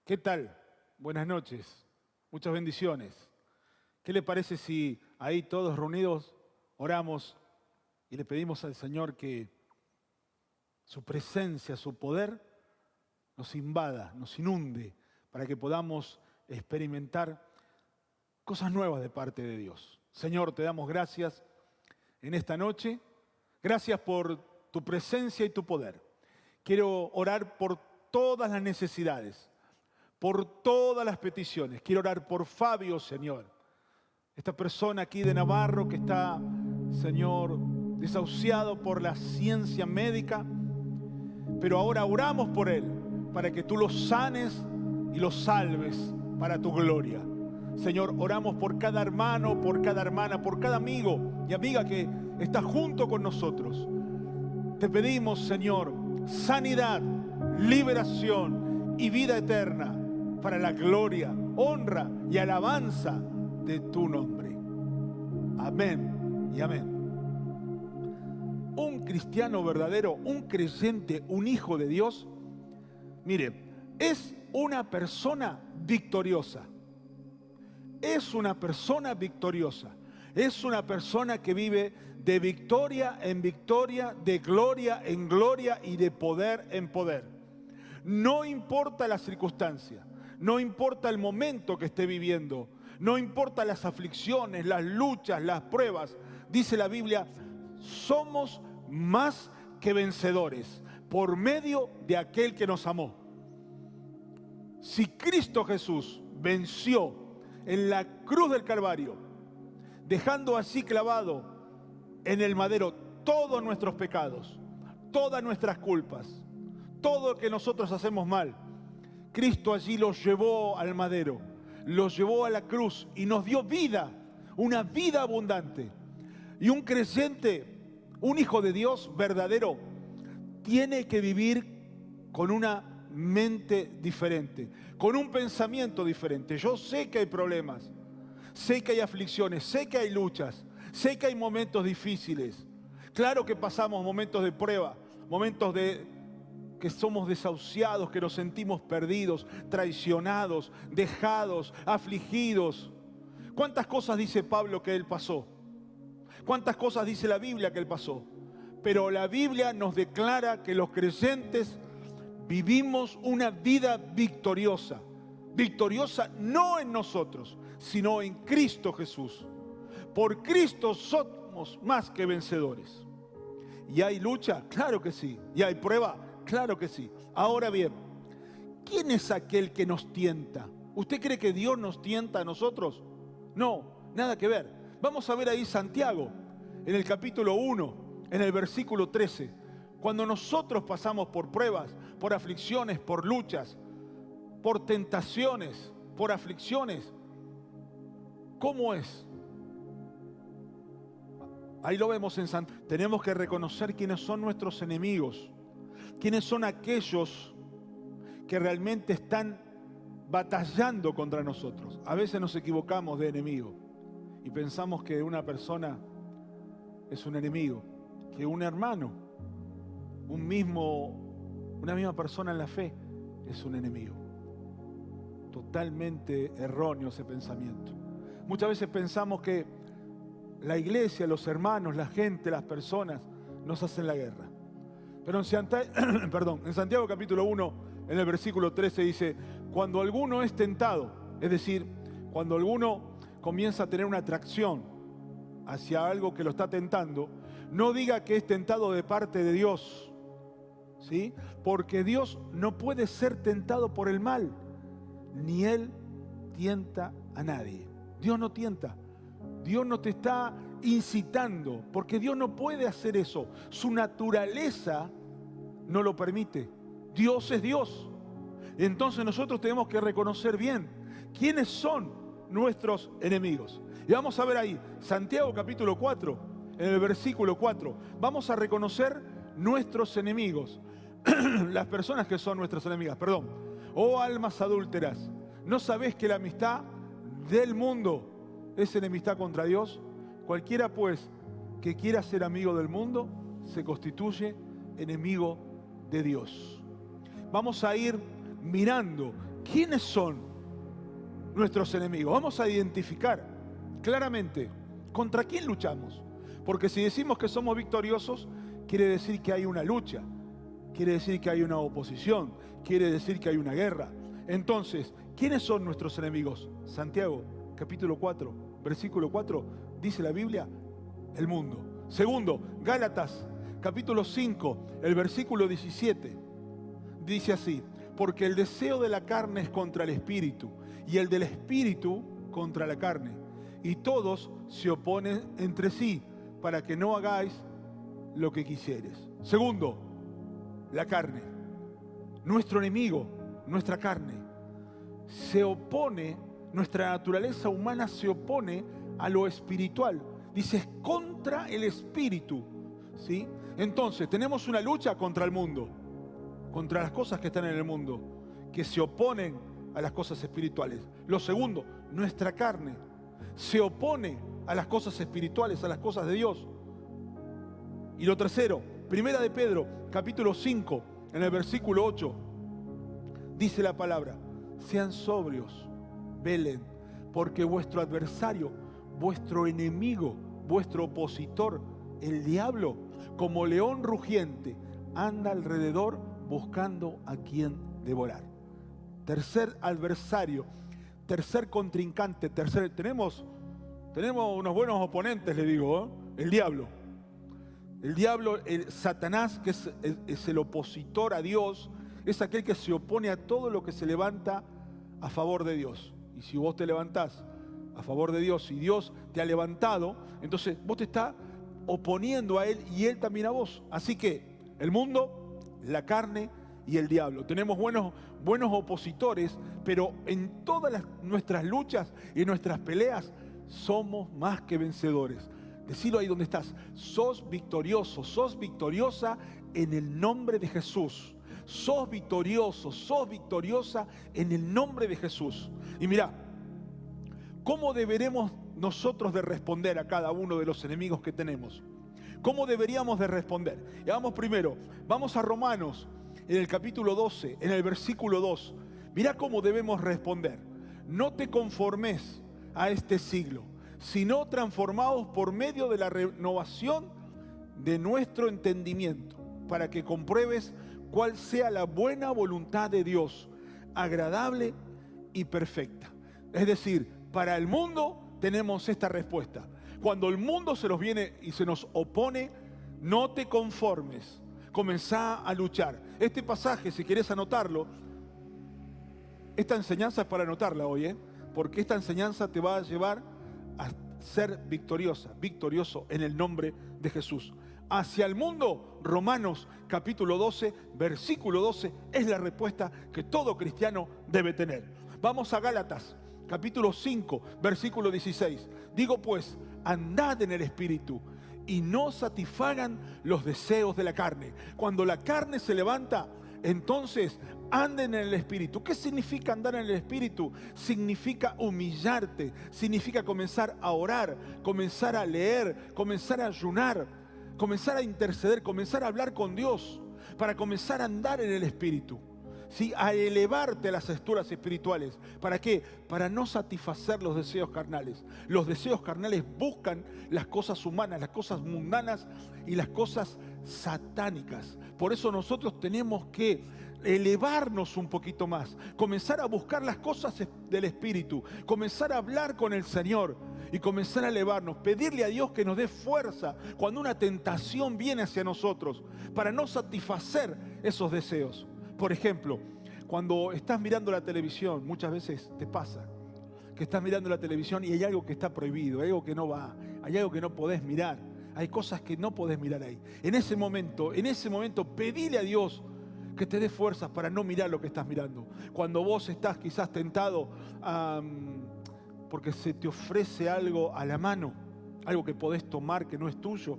¿Qué tal? Buenas noches. Muchas bendiciones. ¿Qué le parece si ahí todos reunidos oramos y le pedimos al Señor que su presencia, su poder nos invada, nos inunde, para que podamos experimentar cosas nuevas de parte de Dios? Señor, te damos gracias en esta noche. Gracias por tu presencia y tu poder. Quiero orar por todas las necesidades, por todas las peticiones. Quiero orar por Fabio, Señor. Esta persona aquí de Navarro que está, Señor, desahuciado por la ciencia médica. Pero ahora oramos por él, para que tú lo sanes y lo salves para tu gloria. Señor, oramos por cada hermano, por cada hermana, por cada amigo y amiga que está junto con nosotros. Te pedimos, Señor, sanidad, liberación y vida eterna para la gloria, honra y alabanza de tu nombre. Amén y amén. Un cristiano verdadero, un creyente, un hijo de Dios, mire, es una persona victoriosa. Es una persona victoriosa. Es una persona que vive de victoria en victoria, de gloria en gloria y de poder en poder. No importa la circunstancia, no importa el momento que esté viviendo, no importa las aflicciones, las luchas, las pruebas. Dice la Biblia, somos más que vencedores por medio de aquel que nos amó. Si Cristo Jesús venció en la cruz del Calvario, dejando así clavado en el madero todos nuestros pecados, todas nuestras culpas, todo lo que nosotros hacemos mal, Cristo allí los llevó al madero, los llevó a la cruz y nos dio vida, una vida abundante. Y un creyente, un hijo de Dios verdadero, tiene que vivir con una mente diferente, con un pensamiento diferente. Yo sé que hay problemas, sé que hay aflicciones, sé que hay luchas, sé que hay momentos difíciles. Claro que pasamos momentos de prueba, momentos que somos desahuciados, que nos sentimos perdidos, traicionados, dejados, afligidos. ¿Cuántas cosas dice Pablo que él pasó? ¿Cuántas cosas dice la Biblia que él pasó? Pero la Biblia nos declara que los creyentes vivimos una vida victoriosa. Victoriosa no en nosotros, sino en Cristo Jesús. Por Cristo somos más que vencedores. ¿Y hay lucha? Claro que sí. ¿Y hay prueba? Claro que sí. Ahora bien, ¿quién es aquel que nos tienta? ¿Usted cree que Dios nos tienta a nosotros? No, nada que ver. Vamos a ver ahí Santiago, en el capítulo 1, en el versículo 13. Cuando nosotros pasamos por pruebas, por aflicciones, por luchas, por tentaciones, por aflicciones, ¿cómo es? Ahí lo vemos en Santiago. Tenemos que reconocer quiénes son nuestros enemigos, quiénes son aquellos que realmente están batallando contra nosotros. A veces nos equivocamos de enemigo y pensamos que una persona es un enemigo, que un hermano, una misma persona en la fe es un enemigo. Totalmente erróneo ese pensamiento. Muchas veces pensamos que la iglesia, los hermanos, la gente, las personas nos hacen la guerra. Pero en Santiago capítulo 1, en el versículo 13 dice, cuando alguno es tentado, es decir, cuando alguno comienza a tener una atracción hacia algo que lo está tentando, no diga que es tentado de parte de Dios, ¿sí? Porque Dios no puede ser tentado por el mal, ni Él tienta a nadie. Dios no tienta, Dios no te está incitando, porque Dios no puede hacer eso. Su naturaleza no lo permite. Dios es Dios. Entonces nosotros tenemos que reconocer bien quiénes son nuestros enemigos. Y vamos a ver ahí, Santiago capítulo 4, en el versículo 4. Vamos a reconocer nuestros enemigos. Las personas que son nuestras enemigas, perdón. Oh almas adúlteras, ¿no sabés que la amistad del mundo es enemistad contra Dios. Cualquiera pues que quiera ser amigo del mundo se constituye enemigo de Dios. Vamos a ir mirando quiénes son nuestros enemigos. Vamos a identificar claramente contra quién luchamos. Porque si decimos que somos victoriosos, quiere decir que hay una lucha, quiere decir que hay una oposición, quiere decir que hay una guerra. Entonces, ¿quiénes son nuestros enemigos? Santiago, capítulo 4, versículo 4, dice la Biblia, el mundo. Segundo, Gálatas, capítulo 5, el versículo 17, dice así: porque el deseo de la carne es contra el espíritu, y el del espíritu contra la carne. Y todos se oponen entre sí, para que no hagáis lo que quisieres. Segundo, la carne. Nuestro enemigo, nuestra carne, se opone, nuestra naturaleza humana se opone a lo espiritual. Dice, es contra el espíritu, ¿sí? Entonces, tenemos una lucha contra el mundo, contra las cosas que están en el mundo, que se oponen a las cosas espirituales. Lo segundo, nuestra carne se opone a las cosas espirituales, a las cosas de Dios. Y lo tercero, Primera de Pedro, capítulo 5, en el versículo 8, dice la palabra: sean sobrios, velen, porque vuestro adversario, vuestro enemigo, vuestro opositor, el diablo, como león rugiente, anda alrededor buscando a quien devorar. Tercer adversario, tercer contrincante, tenemos unos buenos oponentes, le digo, ¿eh? El diablo. El diablo, el Satanás, que es el opositor a Dios, es aquel que se opone a todo lo que se levanta a favor de Dios. Y si vos te levantás a favor de Dios y Dios te ha levantado, entonces vos te estás oponiendo a Él y Él también a vos. Así que el mundo, la carne y el diablo. Tenemos buenos opositores, pero en todas nuestras luchas y nuestras peleas somos más que vencedores. Decilo ahí donde estás: sos victorioso, sos victoriosa en el nombre de Jesús. Sos victorioso, sos victoriosa en el nombre de Jesús. Y mirá, ¿cómo deberemos nosotros de responder a cada uno de los enemigos que tenemos? ¿Cómo deberíamos de responder? Y vamos a Romanos, en el capítulo 12, en el versículo 2. Mirá cómo debemos responder. No te conformes a este siglo, sino transformados por medio de la renovación de nuestro entendimiento, para que compruebes cuál sea la buena voluntad de Dios, agradable y perfecta. Es decir, para el mundo tenemos esta respuesta. Cuando el mundo se nos viene y se nos opone, no te conformes, comenzá a luchar. Este pasaje, si querés anotarlo, esta enseñanza es para anotarla hoy, porque esta enseñanza te va a llevar a ser victorioso en el nombre de Jesús. Hacia el mundo, Romanos capítulo 12, versículo 12, es la respuesta que todo cristiano debe tener. Vamos a Gálatas capítulo 5, versículo 16. Digo pues, andad en el Espíritu y no satisfagan los deseos de la carne. Cuando la carne se levanta, entonces anden en el Espíritu. ¿Qué significa andar en el Espíritu? Significa humillarte, significa comenzar a orar, comenzar a leer, comenzar a ayunar, comenzar a interceder, comenzar a hablar con Dios, para comenzar a andar en el Espíritu, ¿sí? A elevarte a las alturas espirituales. ¿Para qué? Para no satisfacer los deseos carnales. Los deseos carnales buscan las cosas humanas, las cosas mundanas y las cosas satánicas. Por eso nosotros tenemos que elevarnos un poquito más, comenzar a buscar las cosas del Espíritu, comenzar a hablar con el Señor y comenzar a elevarnos, pedirle a Dios que nos dé fuerza cuando una tentación viene hacia nosotros, para no satisfacer esos deseos. Por ejemplo, cuando estás mirando la televisión, muchas veces te pasa que estás mirando la televisión y hay algo que está prohibido, hay algo que no va, hay algo que no podés mirar, hay cosas que no podés mirar ahí. En ese momento, pedile a Dios que te dé fuerzas para no mirar lo que estás mirando. Cuando vos estás quizás tentado porque se te ofrece algo a la mano, algo que podés tomar que no es tuyo,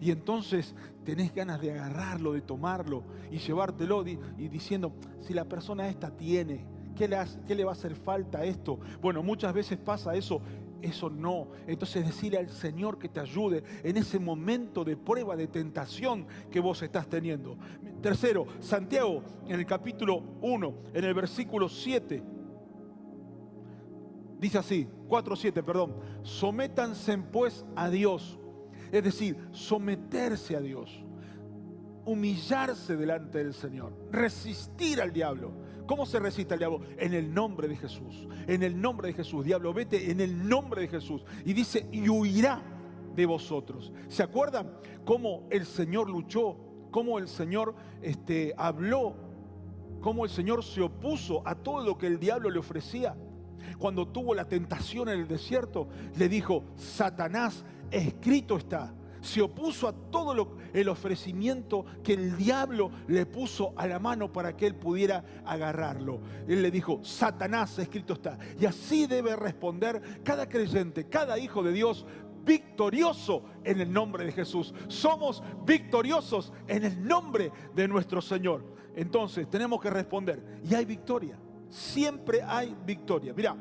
y entonces tenés ganas de agarrarlo, de tomarlo y llevártelo y diciendo, si la persona esta tiene, ¿Qué le va a hacer falta a esto? Bueno, muchas veces pasa eso. Eso no. Entonces decirle al Señor que te ayude en ese momento de prueba, de tentación que vos estás teniendo. Tercero, Santiago en el capítulo 1, en el versículo 7. Dice así, 4:7, perdón. Sométanse pues a Dios. Es decir, someterse a Dios. Humillarse delante del Señor. Resistir al diablo. ¿Cómo se resiste al diablo? En el nombre de Jesús. En el nombre de Jesús. Diablo, vete en el nombre de Jesús. Y dice, y huirá de vosotros. ¿Se acuerdan cómo el Señor luchó? Cómo el Señor habló. Cómo el Señor se opuso a todo lo que el diablo le ofrecía. Cuando tuvo la tentación en el desierto, le dijo, Satanás, escrito está. Se opuso a todo el ofrecimiento que el diablo le puso a la mano para que él pudiera agarrarlo. Él le dijo, Satanás, escrito está. Y así debe responder cada creyente, cada hijo de Dios, victorioso en el nombre de Jesús. Somos victoriosos en el nombre de nuestro Señor. Entonces tenemos que responder. Y hay victoria. Siempre hay victoria. Mirá,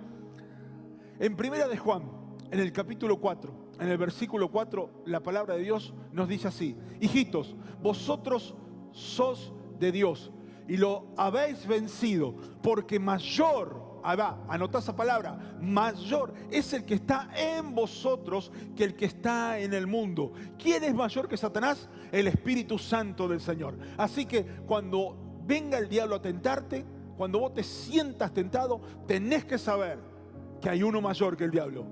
en Primera de Juan, en el capítulo 4, en el versículo 4, la palabra de Dios nos dice así: hijitos, vosotros sos de Dios y lo habéis vencido, porque mayor, anotá esa palabra, mayor es el que está en vosotros que el que está en el mundo. ¿Quién es mayor que Satanás? El Espíritu Santo del Señor. Así que cuando venga el diablo a tentarte, cuando vos te sientas tentado, tenés que saber que hay uno mayor que el diablo,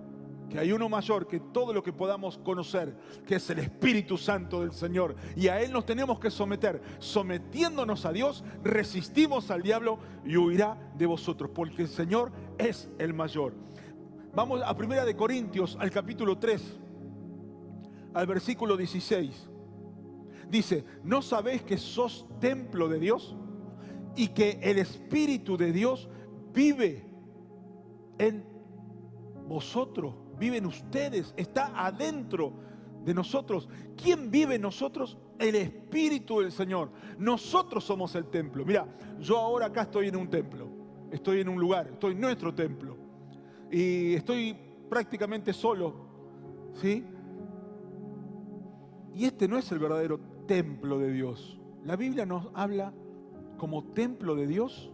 que hay uno mayor que todo lo que podamos conocer, que es el Espíritu Santo del Señor. Y a Él nos tenemos que someter. Sometiéndonos a Dios, resistimos al diablo y huirá de vosotros, porque el Señor es el mayor. Vamos a 1 Corintios, al capítulo 3, al versículo 16. Dice, ¿no sabéis que sos templo de Dios? Y que el Espíritu de Dios vive en vosotros, vive en ustedes, está adentro de nosotros. ¿Quién vive en nosotros? El Espíritu del Señor. Nosotros somos el templo. Mira, yo ahora acá estoy en un templo, estoy en un lugar, estoy en nuestro templo y estoy prácticamente solo, ¿sí? Y este no es el verdadero templo de Dios. La Biblia nos habla como templo de Dios,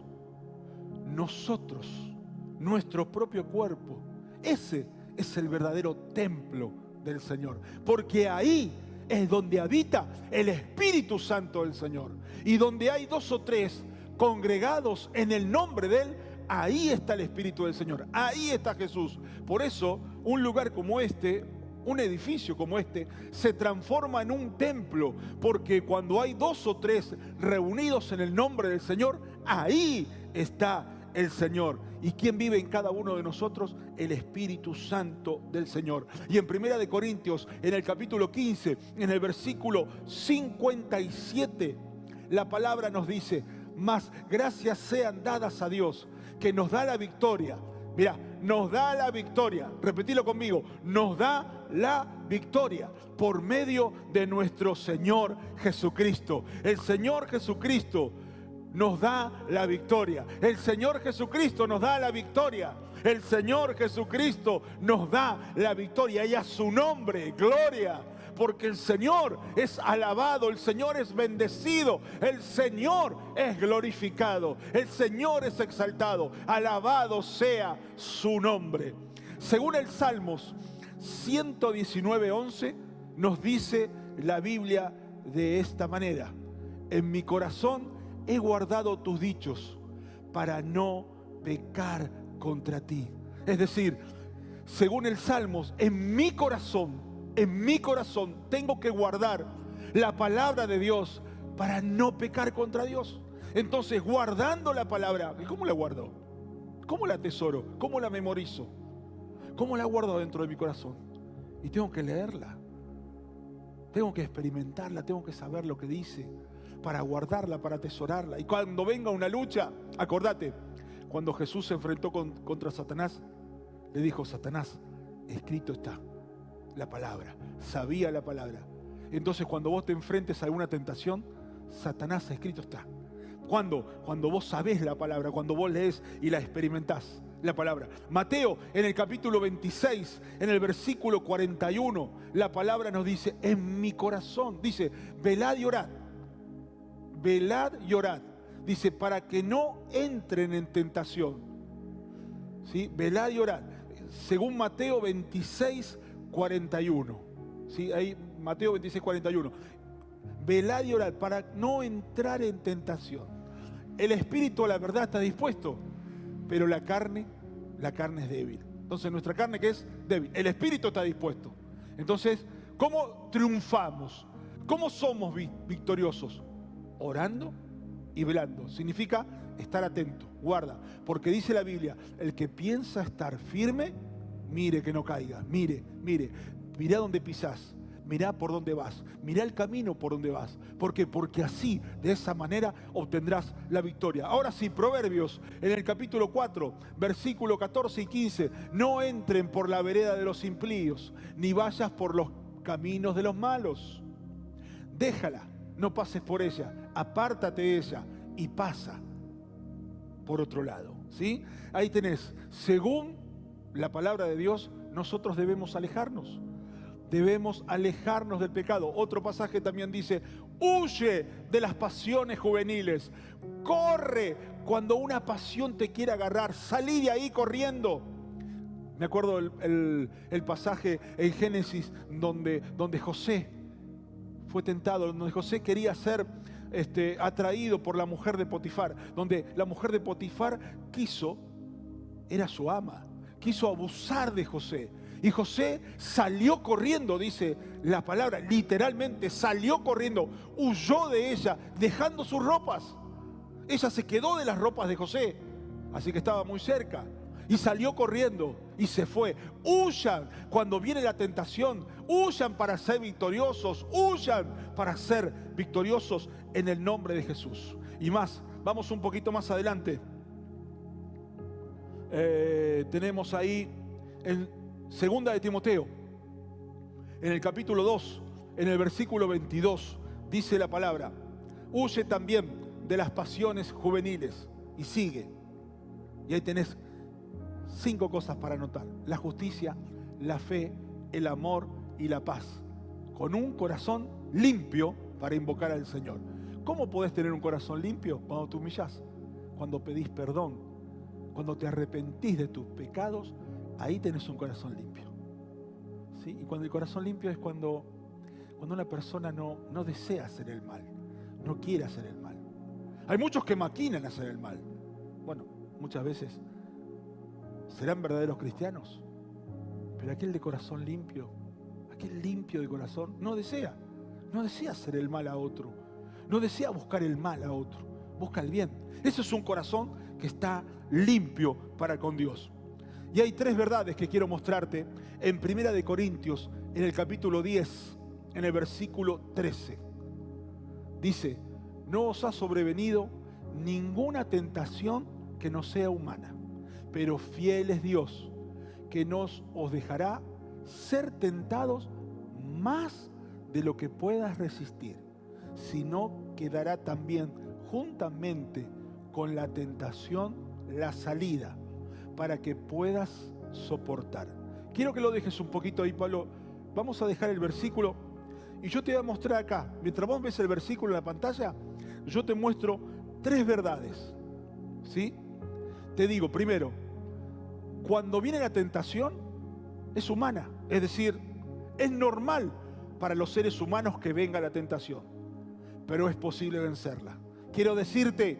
nosotros, nuestro propio cuerpo. Ese es el verdadero templo del Señor, porque ahí es donde habita el Espíritu Santo del Señor. Y donde hay 2 o 3 congregados en el nombre de Él, ahí está el Espíritu del Señor, ahí está Jesús. Por eso un lugar como este, un edificio como este, se transforma en un templo, porque cuando hay 2 o 3 reunidos en el nombre del Señor, ahí está el Señor. ¿Y quién vive en cada uno de nosotros? El Espíritu Santo del Señor. Y en 1 Corintios, en el capítulo 15, en el versículo 57, la palabra nos dice, mas gracias sean dadas a Dios, que nos da la victoria. Mira, nos da la victoria. Repetilo conmigo. Nos da la victoria por medio de nuestro Señor Jesucristo. El Señor Jesucristo nos da la victoria. El Señor Jesucristo nos da la victoria. El Señor Jesucristo nos da la victoria. Y a su nombre, gloria. Porque el Señor es alabado, el Señor es bendecido, el Señor es glorificado, el Señor es exaltado. Alabado sea su nombre. Según el Salmos 119:11, nos dice la Biblia de esta manera: en mi corazón he guardado tus dichos para no pecar contra ti. Es decir, según el Salmos, en mi corazón tengo que guardar la palabra de Dios para no pecar contra Dios. Entonces, guardando la palabra, ¿y cómo la guardo? ¿Cómo la atesoro? ¿Cómo la memorizo? ¿Cómo la guardo dentro de mi corazón? Y tengo que leerla, tengo que experimentarla, tengo que saber lo que dice para guardarla, para atesorarla. Y cuando venga una lucha, acordate, cuando Jesús se enfrentó contra Satanás, le dijo: Satanás, escrito está. La palabra, sabía la palabra. Entonces cuando vos te enfrentes a alguna tentación, Satanás, escrito está. ¿Cuándo? Cuando vos sabés la palabra, cuando vos lees y la experimentás la palabra. Mateo, en el capítulo 26, en el versículo 41, la palabra nos dice, en mi corazón, dice, velad y orad. Velad y orad. Dice, para que no entren en tentación. ¿Sí? Velad y orad. Según Mateo 26, 41. ¿Sí? Ahí, Mateo 26, 41. Velad y orad para no entrar en tentación. El espíritu, la verdad, está dispuesto, pero la carne es débil. Entonces, nuestra carne, que es débil, el espíritu está dispuesto. Entonces, ¿cómo triunfamos? ¿Cómo somos victoriosos? Orando y velando. Significa estar atento, guarda, porque dice la Biblia, el que piensa estar firme, mire que no caiga, mire dónde pisás, mirá por dónde vas, mirá el camino por donde vas. ¿Por qué? Porque así, de esa manera, obtendrás la victoria. Ahora sí, Proverbios, en el capítulo 4, versículo 14 y 15, no entren por la vereda de los impíos, ni vayas por los caminos de los malos. Déjala, no pases por ella, apártate de ella y pasa por otro lado. ¿Sí? Ahí tenés, según la palabra de Dios, nosotros debemos alejarnos. Debemos alejarnos del pecado. Otro pasaje también dice, huye de las pasiones juveniles. Corre cuando una pasión te quiera agarrar. Salí de ahí corriendo. Me acuerdo el pasaje en Génesis donde José fue tentado, donde José quería ser atraído por la mujer de Potifar, donde la mujer de Potifar era su ama, quiso abusar de José. Y José salió corriendo, dice la palabra, literalmente salió corriendo, huyó de ella, dejando sus ropas. Ella se quedó de las ropas de José, así que estaba muy cerca. Y salió corriendo y se fue. Huyan cuando viene la tentación. Huyan para ser victoriosos. Huyan para ser victoriosos en el nombre de Jesús. Y más, vamos un poquito más adelante. Tenemos ahí en 2 de Timoteo, en el capítulo 2, en el versículo 22, dice la palabra, huye también de las pasiones juveniles. Y sigue. Y ahí tenés 5 cosas para anotar: la justicia, la fe, el amor y la paz. Con un corazón limpio para invocar al Señor. ¿Cómo podés tener un corazón limpio? Cuando te humillás, cuando pedís perdón, cuando te arrepentís de tus pecados, ahí tenés un corazón limpio. ¿Sí? Y cuando el corazón limpio es cuando una persona no desea hacer el mal, no quiere hacer el mal. Hay muchos que maquinan hacer el mal. Bueno, muchas veces serán verdaderos cristianos, pero aquel de corazón limpio, aquel limpio de corazón, no desea hacer el mal a otro, no desea buscar el mal a otro, busca el bien. Ese es un corazón que está limpio para con Dios. Y hay 3 verdades que quiero mostrarte en 1 de Corintios, en el capítulo 10, en el versículo 13. Dice, no os ha sobrevenido ninguna tentación que no sea humana, pero fiel es Dios, que no os dejará ser tentados más de lo que puedas resistir, sino que dará también juntamente con la tentación la salida, para que puedas soportar. Quiero que lo dejes un poquito ahí, Pablo. Vamos a dejar el versículo y yo te voy a mostrar acá. Mientras vos ves el versículo en la pantalla, yo te muestro 3 verdades. ¿Sí? Te digo, primero, cuando viene la tentación, es humana. Es decir, es normal para los seres humanos que venga la tentación, pero es posible vencerla. Quiero decirte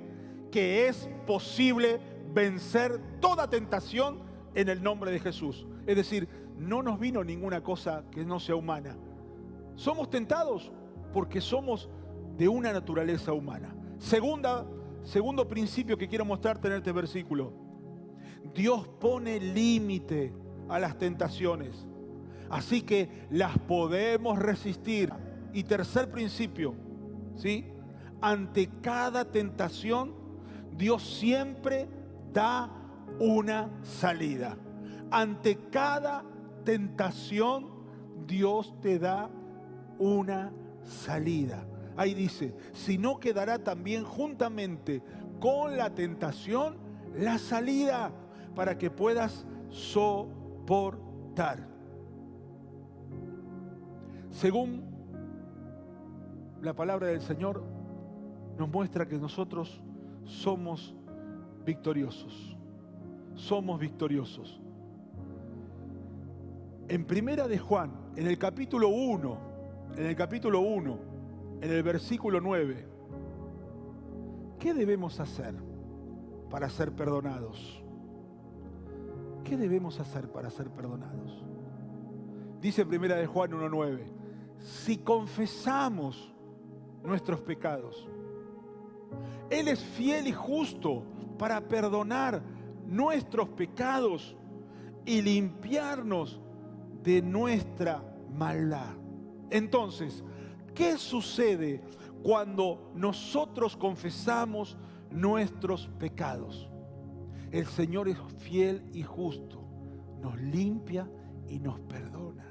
que es posible vencer toda tentación en el nombre de Jesús. Es decir, no nos vino ninguna cosa que no sea humana. Somos tentados porque somos de una naturaleza humana. Segundo principio que quiero mostrarte en este versículo: Dios pone límite a las tentaciones, así que las podemos resistir. Y tercer principio, ¿sí? Ante cada tentación, Dios siempre da una salida. Ante cada tentación, Dios te da una salida. ahí dice, sino que dará también juntamente con la tentación la salida para que puedas soportar. Según la palabra del Señor, nos muestra que nosotros somos victoriosos. Somos victoriosos. En Primera de Juan, en el capítulo 1, en el versículo 9, ¿qué debemos hacer para ser perdonados? ¿Qué debemos hacer para ser perdonados? Dice Primera de Juan 1:9, si confesamos nuestros pecados, Él es fiel y justo para perdonar nuestros pecados y limpiarnos de nuestra maldad. Entonces, ¿qué sucede cuando nosotros confesamos nuestros pecados? El Señor es fiel y justo, nos limpia y nos perdona.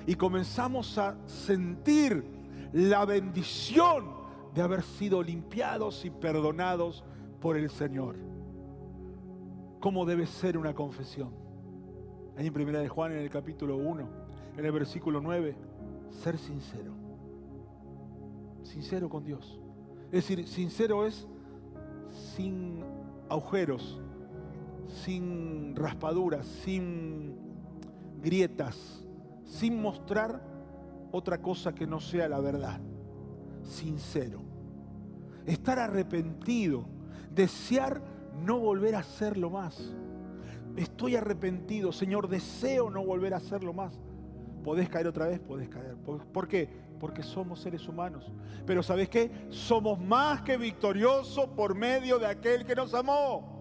Y comenzamos a sentir la bendición de haber sido limpiados y perdonados por el Señor. ¿Cómo debe ser una confesión? Ahí en Primera de Juan, en el capítulo 1, en el versículo 9, ser sincero. Sincero con Dios. Es decir, sincero es sin agujeros, sin raspaduras, sin grietas, sin mostrar otra cosa que no sea la verdad. Sincero. Estar arrepentido, desear no volver a hacerlo más. Estoy arrepentido, Señor, deseo no volver a hacerlo más. ¿Podés caer otra vez? Podés caer. ¿Por qué? Porque somos seres humanos. Pero ¿sabés qué? Somos más que victoriosos por medio de aquel que nos amó.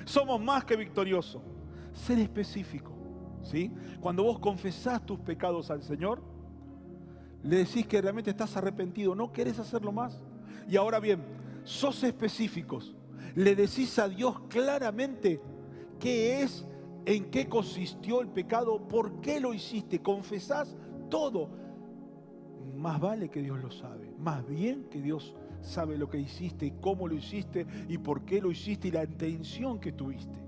Somos más que victoriosos. Ser específico, ¿sí? Cuando vos confesás tus pecados al Señor, le decís que realmente estás arrepentido, no querés hacerlo más. Y ahora bien, sos específicos. Le decís a Dios claramente qué es, en qué consistió el pecado, por qué lo hiciste. Confesás todo. Más vale que Dios lo sabe. Más bien que Dios sabe lo que hiciste y cómo lo hiciste y por qué lo hiciste y la intención que tuviste.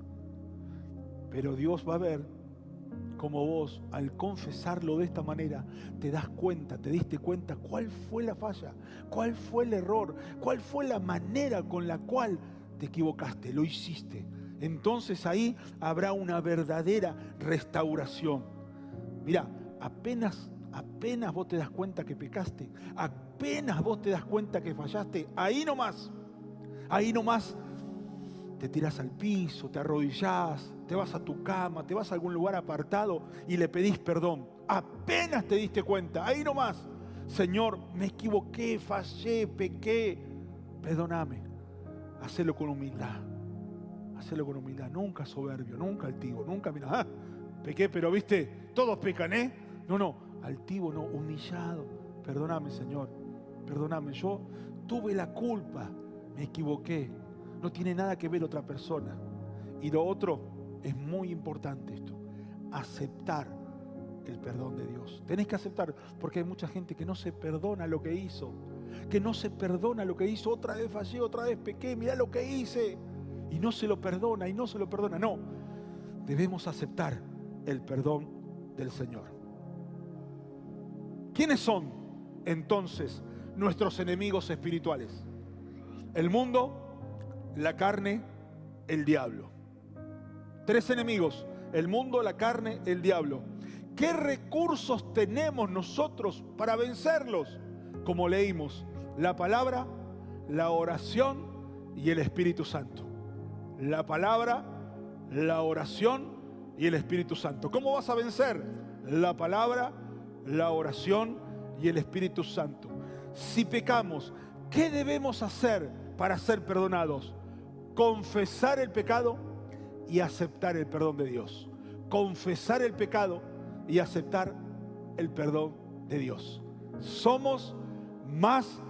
Pero Dios va a ver cómo vos, al confesarlo de esta manera, te das cuenta, te diste cuenta cuál fue la falla, cuál fue el error, cuál fue la manera con la cual te equivocaste, lo hiciste. Entonces ahí habrá una verdadera restauración. Mira, apenas vos te das cuenta que pecaste, apenas vos te das cuenta que fallaste, ahí nomás te tirás al piso, te arrodillás, te vas a tu cama, te vas a algún lugar apartado y le pedís perdón. Apenas te diste cuenta, ahí nomás, Señor, me equivoqué, fallé, pequé, perdóname. Hacelo con humildad, nunca soberbio, nunca altivo, nunca mira, pequé, pero viste, todos pecan, No, altivo no, humillado. Perdóname, Señor, perdóname, yo tuve la culpa, me equivoqué. No tiene nada que ver otra persona. Y lo otro, es muy importante esto, aceptar el perdón de Dios. Tenés que aceptar, porque hay mucha gente que no se perdona lo que hizo, otra vez fallé, otra vez pequé, mirá lo que hice, y no se lo perdona, no, debemos aceptar el perdón del Señor. ¿Quiénes son entonces nuestros enemigos espirituales? El mundo, la carne, el diablo. 3 enemigos: el mundo, la carne, el diablo. ¿Qué recursos tenemos nosotros para vencerlos? Como leímos, la palabra, la oración y el Espíritu Santo. La palabra, la oración y el Espíritu Santo. ¿Cómo vas a vencer? La palabra, la oración y el Espíritu Santo. Si pecamos, ¿qué debemos hacer para ser perdonados? Confesar el pecado y aceptar el perdón de Dios. Confesar el pecado y aceptar el perdón de Dios. Somos más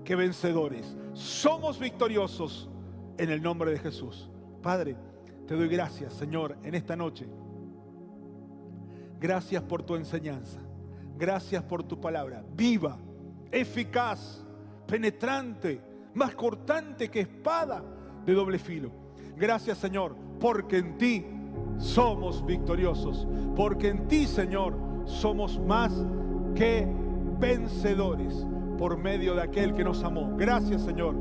que vencedores. Somos victoriosos en el nombre de Jesús. Padre, te doy gracias, Señor, en esta noche. Gracias por tu enseñanza. Gracias por tu palabra viva eficaz, penetrante, más cortante que espada de doble filo. Gracias, Señor, porque en ti somos victoriosos, porque en ti, Señor, somos más que vencedores por medio de aquel que nos amó. Gracias, Señor.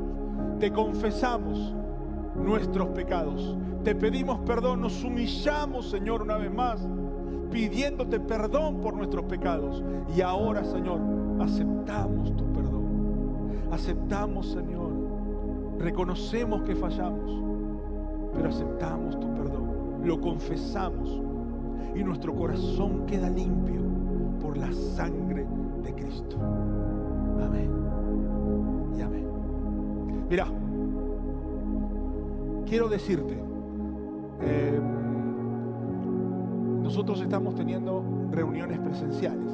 Te confesamos nuestros pecados, te pedimos perdón, nos humillamos, Señor, una vez más, pidiéndote perdón por nuestros pecados. Y ahora, Señor, aceptamos tu perdón. Aceptamos, Señor. Reconocemos que fallamos, pero aceptamos tu perdón. Lo confesamos y nuestro corazón queda limpio por la sangre de Cristo. Amén y amén. Mira, quiero decirte, nosotros estamos teniendo reuniones presenciales.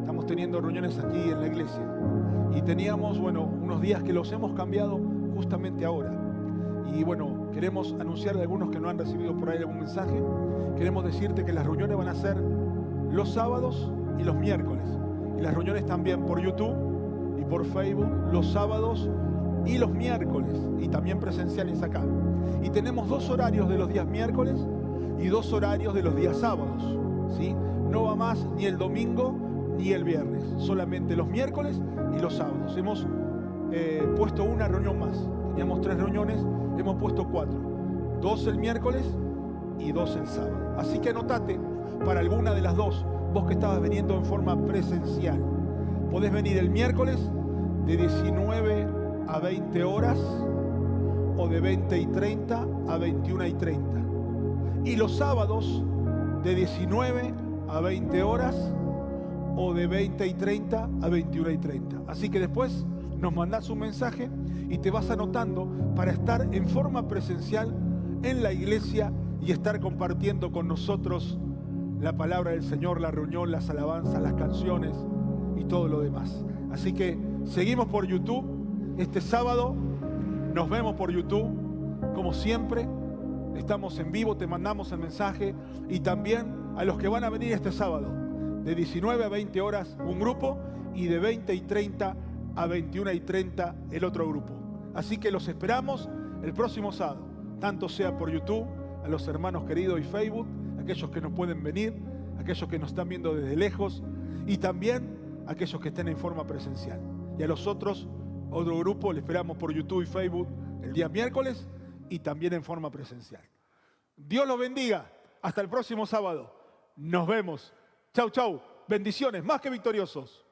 Estamos teniendo reuniones aquí en la iglesia. Y teníamos, unos días que los hemos cambiado justamente ahora. Y queremos anunciar a algunos que no han recibido por ahí algún mensaje. Queremos decirte que las reuniones van a ser los sábados y los miércoles. Y las reuniones también por YouTube y por Facebook, los sábados y los miércoles. Y también presenciales acá. Y tenemos 2 horarios de los días miércoles y 2 horarios de los días sábados, ¿sí? No va más ni el domingo ni el viernes, solamente los miércoles y los sábados. Hemos puesto una reunión más. Teníamos 3 reuniones, hemos puesto 4. 2 el miércoles y 2 el sábado. Así que anotate para alguna de las 2, vos que estabas viniendo en forma presencial. Podés venir el miércoles de 19 a 20 horas o de 20:30 a 21:30. Y los sábados de 19 a 20 horas o de 20:30 a 21:30. Así que después nos mandás un mensaje y te vas anotando para estar en forma presencial en la iglesia y estar compartiendo con nosotros la palabra del Señor, la reunión, las alabanzas, las canciones y todo lo demás. Así que seguimos por YouTube. Este sábado nos vemos por YouTube, como siempre. Estamos en vivo, te mandamos el mensaje. Y también a los que van a venir este sábado, de 19 a 20 horas un grupo y de 20:30 a 21:30 el otro grupo. Así que los esperamos el próximo sábado, tanto sea por YouTube, a los hermanos queridos y Facebook, aquellos que no pueden venir, aquellos que nos están viendo desde lejos y también aquellos que estén en forma presencial. Y a los otros, otro grupo, le esperamos por YouTube y Facebook el día miércoles y también en forma presencial. Dios los bendiga. Hasta el próximo sábado. Nos vemos. Chau, chau. Bendiciones, más que victoriosos.